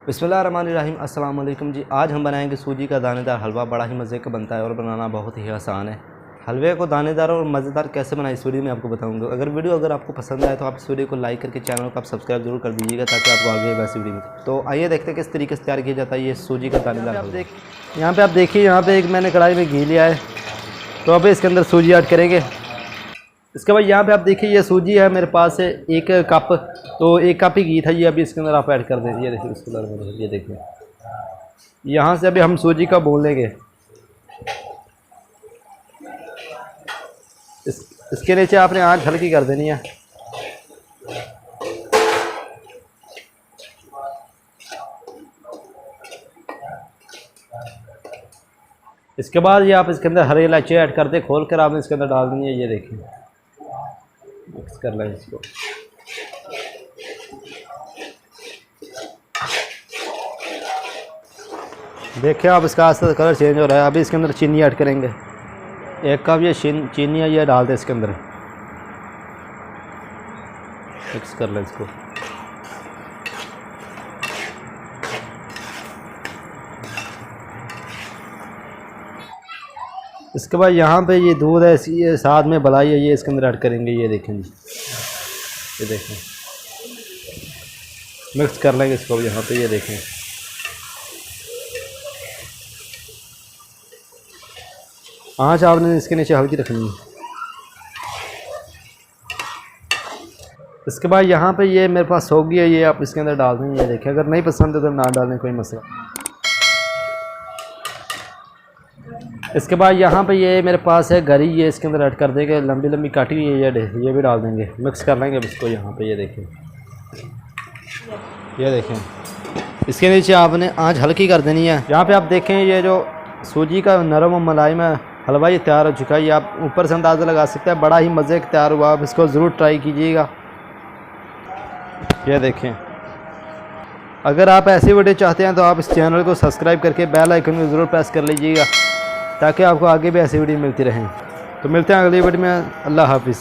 बिस्मिल्लाहिर्रहमानिर्रहीम। अस्सलाम वालेकुम जी। आज हम बनाएंगे सूजी का दानेदार हलवा। बड़ा ही मज़े का बनता है और बनाना बहुत ही आसान है। हलवे को दानेदार और मज़ेदार कैसे बनाए इस वीडियो में आपको बताऊंगा। वीडियो आपको पसंद आए तो आप इस वीडियो को लाइक करके चैनल को आप सब्सक्राइब जरूर कर दीजिएगा ताकि आपको आगे वैसी वीडियो मिले। तो आइए देखते हैं किस तरीके से तैयार किया जाता है ये सूजी का दानेदार हलवा। यहाँ पे आप देखिए, यहाँ पे एक मैंने कढ़ाई में घी लिया है, तो अब इसके अंदर सूजी ऐड करेंगे। इसके बाद यहाँ पे आप देखिए ये सूजी है मेरे पास है 1 कप, तो 1 कप ही घी था ये अभी इसके अंदर आप ऐड कर दीजिए। देखिए इसके अंदर ये देखिए, यहाँ से अभी हम सूजी का भून लेंगे। इसके नीचे आपने आंच हल्की कर देनी है। इसके बाद ये आप इसके अंदर हरी इलायची ऐड कर दे, खोल कर आपने इसके अंदर डाल देनी है। ये देखिए मिक्स कर लें इसको। देखिए आप इसका आस्ते कलर चेंज हो रहा है। अभी इसके अंदर चीनी ऐड करेंगे। 1 कप ये चीनी है, ये डाल दें इसके अंदर, मिक्स कर लें इसको। इसके बाद यहाँ पे ये दूध है, ये साथ में मलाई है, ये इसके अंदर ऐड करेंगे। ये देखें जी, ये देखें मिक्स कर लेंगे इसको यहाँ पे। ये देखें आँच आपने इसके नीचे हल्की रखनी है। इसके बाद यहाँ पे ये मेरे पास सौगी है, ये आप इसके अंदर डाल देंगे। ये देखिए, अगर नहीं पसंद है तो ना डालें, कोई मसला। इसके बाद यहाँ पे ये मेरे पास है गरी, ये इसके अंदर ऐड कर देंगे। लंबी लंबी काटी हुई है ये भी डाल देंगे, मिक्स कर लेंगे अब इसको यहाँ पे। ये देखें, ये देखें इसके नीचे आपने आंच हल्की कर देनी है। यहाँ पे आप देखें ये जो सूजी का नरम और मुलायम हलवा ये तैयार हो चुका है। ये आप ऊपर से अंदाज़ा लगा सकते हैं, बड़ा ही मज़े का तैयार हुआ। आप इसको ज़रूर ट्राई कीजिएगा। ये देखें, अगर आप ऐसी वीडियो चाहते हैं तो आप इस चैनल को सब्सक्राइब करके बेल आइकन को ज़रूर प्रेस कर लीजिएगा ताकि आपको आगे भी ऐसी वीडियो मिलती रहें। तो मिलते हैं अगली वीडियो में। अल्लाह हाफिज़।